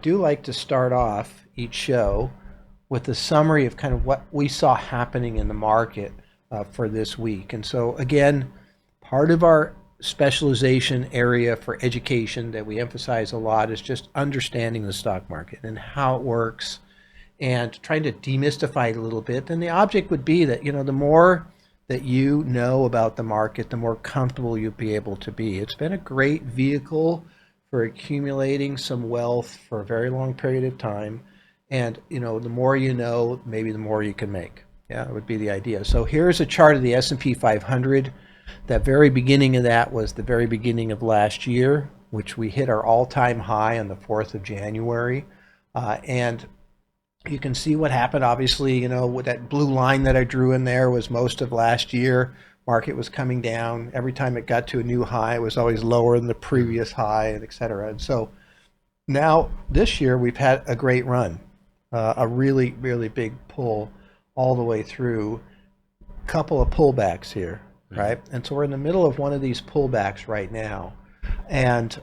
do like to start off each show with a summary of kind of what we saw happening in the market for this week. And so again, part of our specialization area for education that we emphasize a lot is just understanding the stock market and how it works and trying to demystify it a little bit. And the object would be that, the more that you know about the market, the more comfortable you'll be able to be. It's been a great vehicle for accumulating some wealth for a very long period of time. And, the more you know, maybe the more you can make. Yeah, it would be the idea. So here's a chart of the S&P 500. That very beginning of that was the very beginning of last year, which we hit our all-time high on the 4th of January. And you can see what happened, obviously, with that blue line that I drew in there was most of last year. Market was coming down. Every time it got to a new high, it was always lower than the previous high, and et cetera. And so now this year we've had a great run, a really, really big pull all the way through. A couple of pullbacks here, right? And so we're in the middle of one of these pullbacks right now. And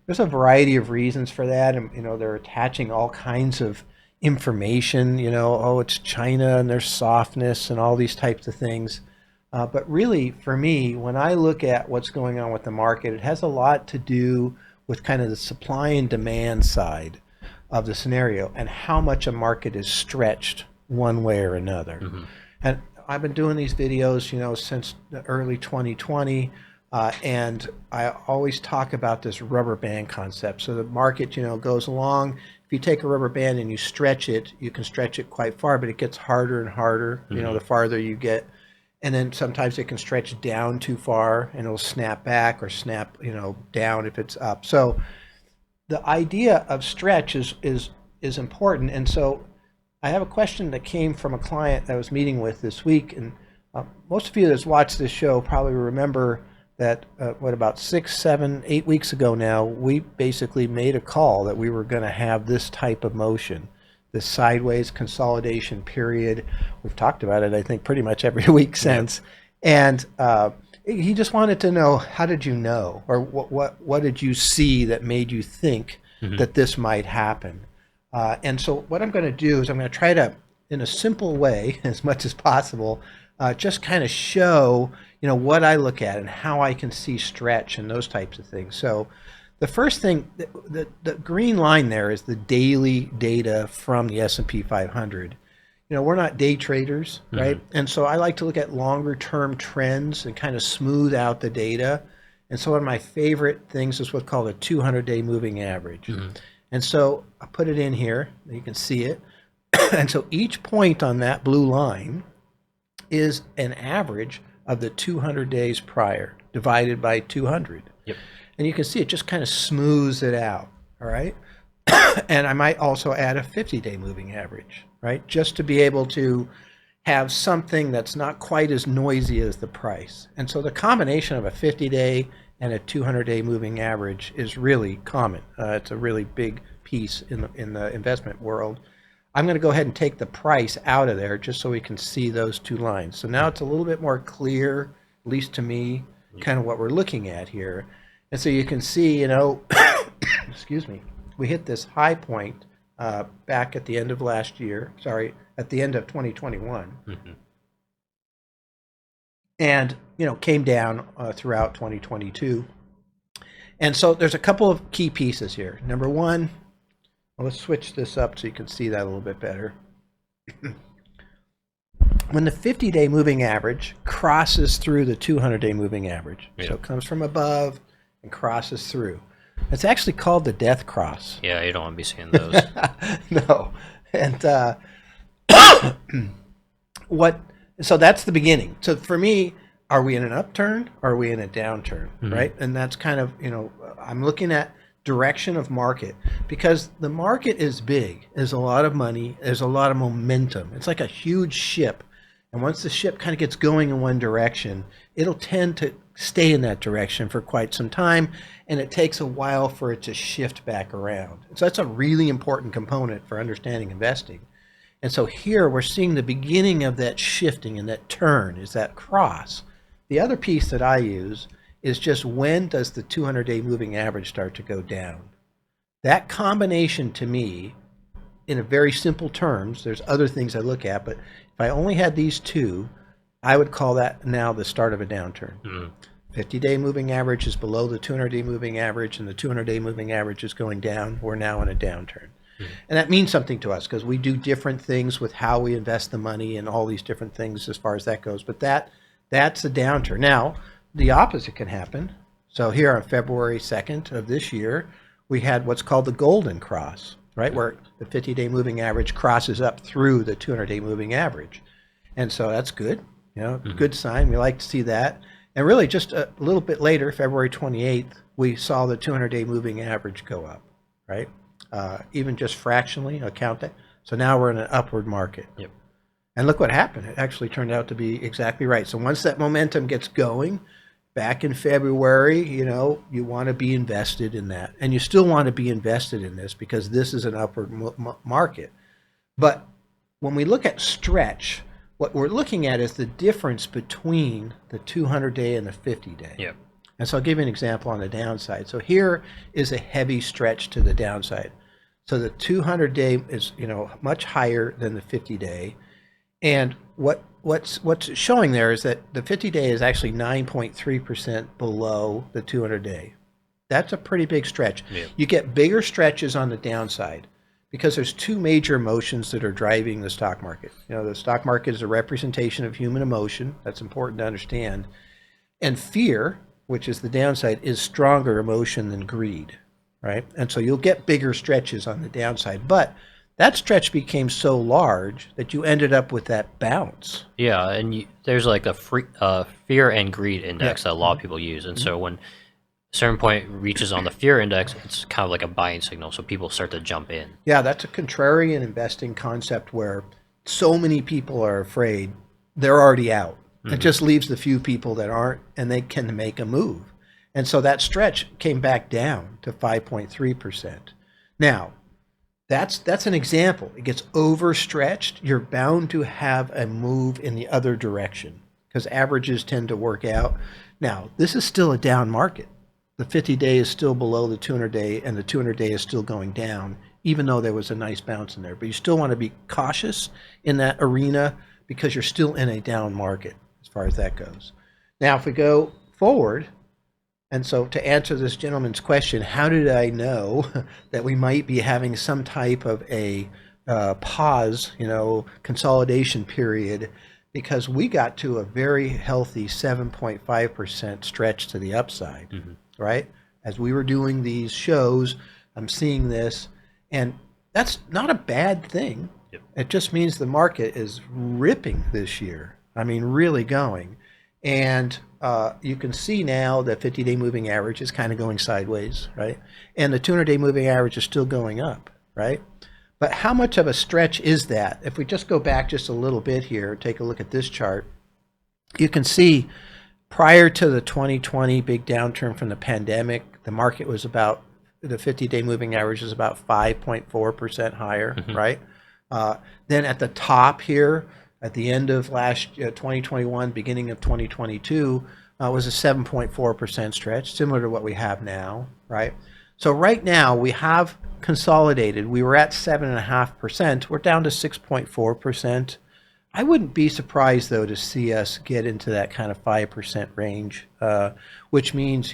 there's a variety of reasons for that. And, they're attaching all kinds of information, it's China and there's softness and all these types of things. But really, for me, when I look at what's going on with the market, it has a lot to do with kind of the supply and demand side of the scenario and how much a market is stretched one way or another. And I've been doing these videos, since the early 2020, and I always talk about this rubber band concept. So the market, goes along. If you take a rubber band and you stretch it, you can stretch it quite far, but it gets harder and harder, the farther you get. And then sometimes it can stretch down too far and it'll snap back or snap, down if it's up. So the idea of stretch is important. And so I have a question that came from a client that I was meeting with this week. And most of you that's watched this show probably remember that, about 6, 7, 8 weeks ago now, we basically made a call that we were going to have this type of motion, this sideways consolidation period. We've talked about it, I think, pretty much every week since. And he just wanted to know, how did you know? Or what did you see that made you think that this might happen? And so what I'm going to do is I'm going to try to, in a simple way, as much as possible, just kind of show, what I look at and how I can see stretch and those types of things. So the first thing, the green line there is the daily data from the S&P 500. We're not day traders, right? And so I like to look at longer term trends and kind of smooth out the data. And so one of my favorite things is what's called a 200-day moving average. And so I put it in here, you can see it. And so each point on that blue line is an average of the 200 days prior divided by 200. And you can see it just kind of smooths it out, all right? And I might also add a 50-day moving average, right? Just to be able to have something that's not quite as noisy as the price. And so the combination of a 50-day and a 200-day moving average is really common. It's a really big piece in the investment world. I'm going to go ahead and take the price out of there just so we can see those two lines. So now it's a little bit more clear, at least to me, kind of what we're looking at here. And so you can see, excuse me, we hit this high point back at the end of last year, at the end of 2021. And, came down throughout 2022. And so there's a couple of key pieces here. Number one, let's switch this up so you can see that a little bit better. When the 50-day moving average crosses through the 200-day moving average, so it comes from above and crosses through. It's actually called the death cross. Yeah, you don't want to be seeing those. No. And so that's the beginning. So for me, are we in an upturn or are we in a downturn, right? And that's kind of, I'm looking at direction of market because the market is big. There's a lot of money. There's a lot of momentum. It's like a huge ship. And once the ship kind of gets going in one direction, it'll tend to stay in that direction for quite some time, and it takes a while for it to shift back around. So that's a really important component for understanding investing. And so here we're seeing the beginning of that shifting and that turn is that cross. The other piece that I use is just when does the 200-day moving average start to go down? That combination to me, in a very simple terms, there's other things I look at, but if I only had these two, I would call that now the start of a downturn. 50-day moving average is below the 200-day moving average, and the 200-day moving average is going down. We're now in a downturn. And that means something to us because we do different things with how we invest the money and all these different things as far as that goes. But that's a downturn. Now, the opposite can happen. So here on February 2nd of this year, we had what's called the golden cross, right, where the 50-day moving average crosses up through the 200-day moving average. And so that's good, good sign. We like to see that. And really just a little bit later, February 28th, we saw the 200-day moving average go up, right? Even just fractionally, count that. So now we're in an upward market. Yep. And look what happened. It actually turned out to be exactly right. So once that momentum gets going, back in February, you want to be invested in that. And you still want to be invested in this because this is an upward market. But when we look at stretch, what we're looking at is the difference between the 200-day and the 50-day. Yep. And so I'll give you an example on the downside. So here is a heavy stretch to the downside. So the 200-day is, much higher than the 50-day. And what's showing there is that the 50-day is actually 9.3% below the 200-day. That's a pretty big stretch. Yeah. You get bigger stretches on the downside because there's two major emotions that are driving the stock market. The stock market is a representation of human emotion. That's important to understand. And fear, which is the downside, is stronger emotion than greed, right? And so you'll get bigger stretches on the downside. But that stretch became so large that you ended up with that bounce. Yeah, and there's like a fear and greed index that a lot of people use. And so when a certain point reaches on the fear index, it's kind of like a buying signal. So people start to jump in. Yeah, that's a contrarian investing concept where so many people are afraid they're already out. It just leaves the few people that aren't, and they can make a move. And so that stretch came back down to 5.3%. Now, that's an example. It gets overstretched. You're bound to have a move in the other direction because averages tend to work out. Now, this is still a down market. The 50-day is still below the 200-day, and the 200-day is still going down, even though there was a nice bounce in there. But you still want to be cautious in that arena because you're still in a down market as far as that goes. Now, if we go forward, and so to answer this gentleman's question, how did I know that we might be having some type of a pause, consolidation period? Because we got to a very healthy 7.5% stretch to the upside, right? As we were doing these shows, I'm seeing this, and that's not a bad thing. Yep. It just means the market is ripping this year. I mean, really going. And you can see now the 50-day moving average is kind of going sideways, right? And the 200-day moving average is still going up, right? But how much of a stretch is that? If we just go back just a little bit here, take a look at this chart, you can see prior to the 2020 big downturn from the pandemic, the market was about, the 50-day moving average is about 5.4% higher, right? Then at the top here, at the end of last 2021, beginning of 2022, was a 7.4% stretch, similar to what we have now, right? So right now we have consolidated. We were at 7.5%. We're down to 6.4%. I wouldn't be surprised though to see us get into that kind of 5% range, which means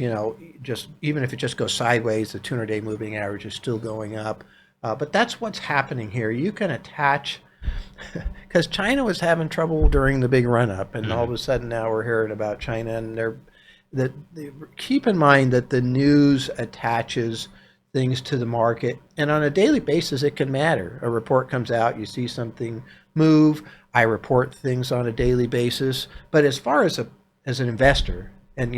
just even if it just goes sideways, the 200-day moving average is still going up. But that's what's happening here. You can attach. Because China was having trouble during the big run-up, and all of a sudden now we're hearing about China, and keep in mind that the news attaches things to the market, and on a daily basis it can matter. A report comes out, you see something move. I report things on a daily basis, but as far as an investor, and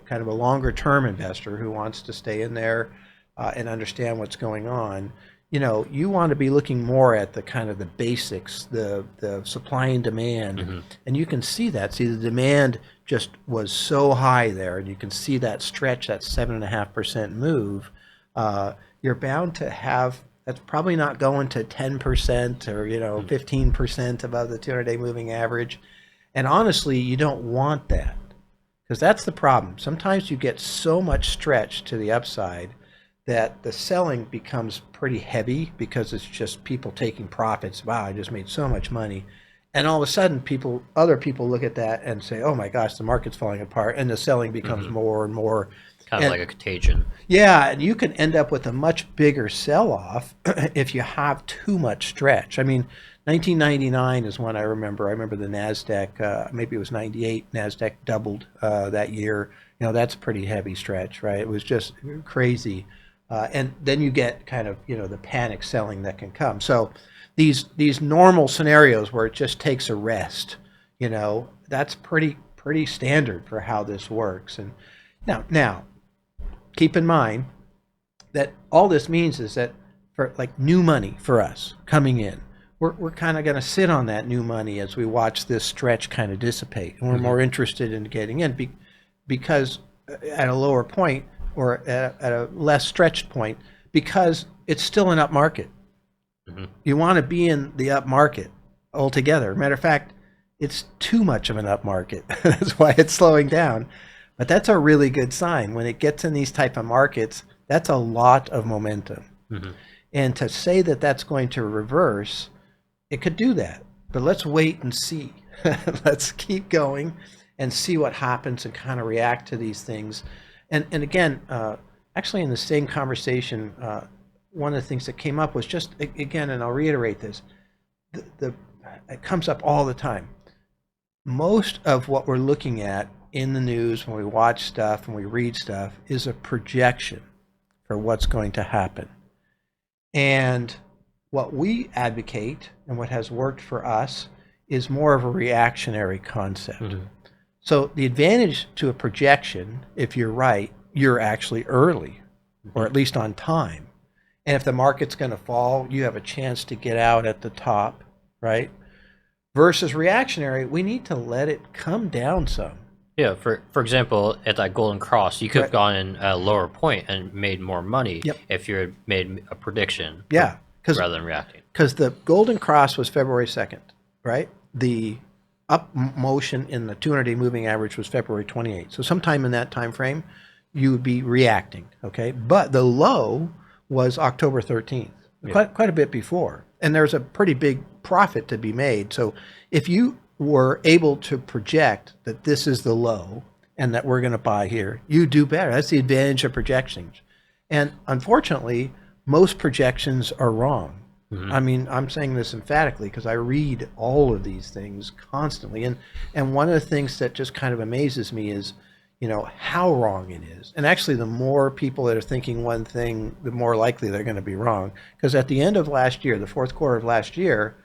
kind of a longer-term investor who wants to stay in there and understand what's going on, you want to be looking more at the kind of the basics, the supply and demand. And you can see that. See, the demand just was so high there, and you can see that stretch, that 7.5% move. You're bound to have, that's probably not going to 10% or 15% above the 200-day moving average. And honestly, you don't want that, because that's the problem. Sometimes you get so much stretch to the upside that the selling becomes pretty heavy because it's just people taking profits. Wow, I just made so much money. And all of a sudden other people look at that and say, oh my gosh, the market's falling apart, and the selling becomes Hmm. more and more. Kind of And like a contagion. yeah, and you can end up with a much bigger sell-off if you have too much stretch. I mean, 1999 is one I remember. I remember the Nasdaq, maybe it was 98. Nasdaq doubled that year. That's a pretty heavy stretch, right? It was just crazy, and then you get kind of the panic selling that can come. So these normal scenarios where it just takes a rest, that's pretty standard for how this works. And now keep in mind that all this means is that for like new money for us coming in, we're kind of going to sit on that new money as we watch this stretch kind of dissipate, and we're Hmm. more interested in getting in because at a lower point, or at a less stretched point, because it's still an up market. Hmm. You want to be in the up market altogether. Matter of fact, it's too much of an up market. That's why it's slowing down. But that's a really good sign. When it gets in these type of markets, that's a lot of momentum. Hmm. And to say that that's going to reverse, it could do that. But let's wait and see. Let's keep going and see what happens and kind of react to these things. And again, actually, in the same conversation, one of the things that came up was just, again, and I'll reiterate this, the it comes up all the time. Most of what we're looking at in the news when we watch stuff and we read stuff is a projection for what's going to happen. And what we advocate and what has worked for us is more of a reactionary concept. Hmm. So the advantage to a projection, if you're right, you're actually early, or at least on time. And if the market's going to fall, you have a chance to get out at the top, right? Versus reactionary, we need to let it come down some. Yeah, for example, at that Golden Cross, you could have Right. gone in at a lower point and made more money Yep. if you had made a prediction Yeah, because rather than reacting. the Golden Cross was February 2nd, right? The up motion in the 200-day moving average was February 28th. So sometime in that time frame, you would be reacting, okay? But the low was October 13th, Yeah. quite a bit before. And there's a pretty big profit to be made. So if you were able to project that this is the low and that we're going to buy here, you do better. That's the advantage of projections. And unfortunately, most projections are wrong. Hmm. I mean, I'm saying this emphatically because I read all of these things constantly. And one of the things that just kind of amazes me is, how wrong it is. And actually, the more people that are thinking one thing, the more likely they're going to be wrong. Because at the end of last year, the fourth quarter of last year,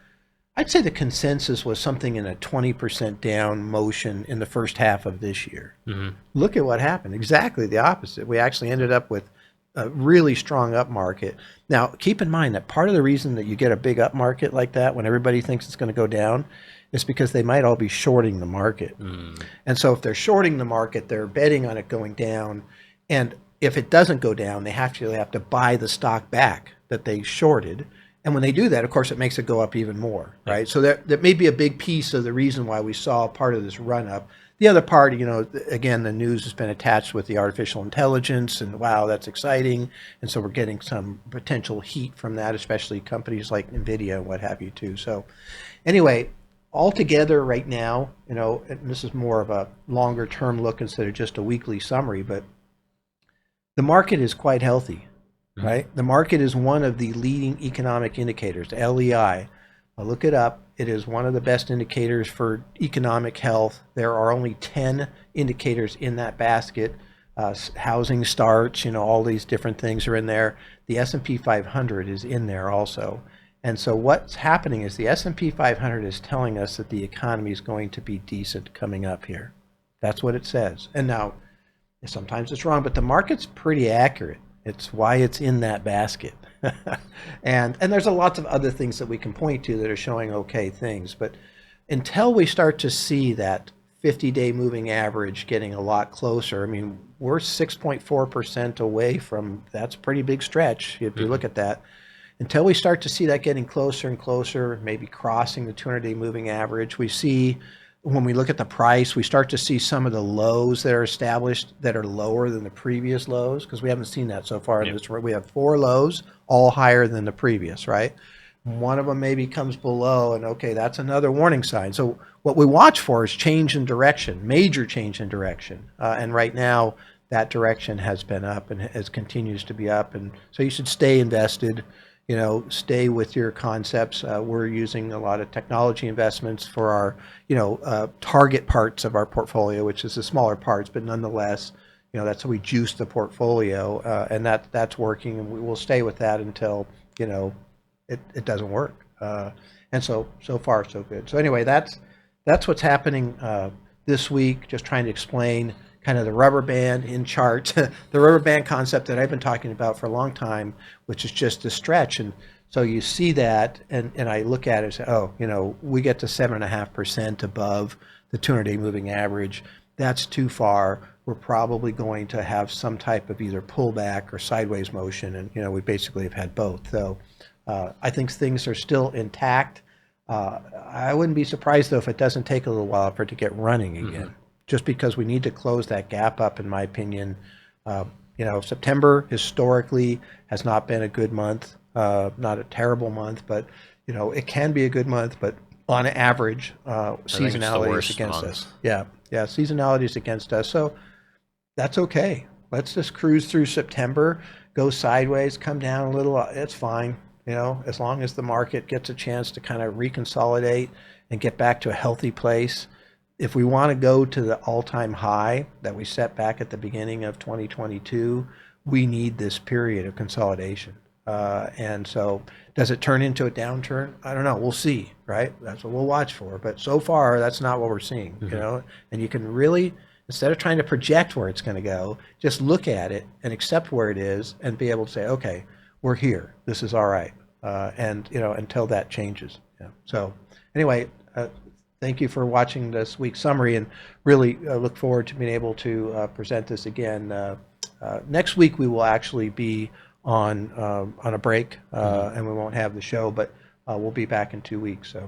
I'd say the consensus was something in a 20% down motion in the first half of this year. Hmm. Look at what happened. Exactly the opposite. We actually ended up with a really strong up market. Now, keep in mind that part of the reason that you get a big up market like that when everybody thinks it's going to go down is because they might all be shorting the market. Mm. And so if they're shorting the market, they're betting on it going down. And if it doesn't go down, they have to buy the stock back that they shorted. And when they do that, of course, it makes it go up even more, right? So that may be a big piece of the reason why we saw part of this run up. The other part, again, the news has been attached with the artificial intelligence, and wow, that's exciting. And so we're getting some potential heat from that, especially companies like NVIDIA and what have you too. So anyway, altogether right now, and this is more of a longer term look instead of just a weekly summary, but the market is quite healthy, right? The market is one of the leading economic indicators, LEI. I'll look it up. It is one of the best indicators for economic health. There are only 10 indicators in that basket. Housing starts, all these different things are in there. The S&P 500 is in there also. And so what's happening is the S&P 500 is telling us that the economy is going to be decent coming up here. That's what it says. And now, sometimes it's wrong, but the market's pretty accurate. It's why it's in that basket. and there's a lots of other things that we can point to that are showing okay things. But until we start to see that 50-day moving average getting a lot closer, I mean, we're 6.4% away from, that's a pretty big stretch if you look at that. Until we start to see that getting closer and closer, maybe crossing the 200-day moving average, we see when we look at the price, we start to see some of the lows that are established that are lower than the previous lows, because we haven't seen that so far in Yeah. this. We have 4 lows, all higher than the previous, right? One of them maybe comes below, and okay, that's another warning sign. So what we watch for is change in direction, major change in direction. And right now, that direction has been up and has continues to be up. And so you should stay invested, stay with your concepts. We're using a lot of technology investments for our, target parts of our portfolio, which is the smaller parts, but nonetheless, that's how we juice the portfolio, and that's working, and we will stay with that until, it doesn't work. And so far so good. So anyway, that's what's happening this week. Just trying to explain kind of the rubber band in charts, the rubber band concept that I've been talking about for a long time, which is just a stretch. And so you see that, and I look at it and say, oh, we get to 7.5% above the 200-day moving average. That's too far. We're probably going to have some type of either pullback or sideways motion, and we basically have had both. So I think things are still intact. I wouldn't be surprised, though, if it doesn't take a little while for it to get running again, just because we need to close that gap up, in my opinion. September historically has not been a good month, not a terrible month, but, it can be a good month, but on average, I think it's the seasonality is worst against month. us. Yeah, seasonality is against us. So that's okay. Let's just cruise through September, go sideways, come down a little. It's fine, as long as the market gets a chance to kind of reconsolidate and get back to a healthy place. If we want to go to the all-time high that we set back at the beginning of 2022, we need this period of consolidation. And so does it turn into a downturn? I don't know. We'll see, right? That's what we'll watch for. But so far, that's not what we're seeing, and you can really, instead of trying to project where it's going to go, just look at it and accept where it is and be able to say, okay, we're here. This is all right. And, until that changes. Yeah. So anyway, thank you for watching this week's summary, and really look forward to being able to present this again. Next week, we will actually be on a break, and we won't have the show, but we'll be back in 2 weeks. So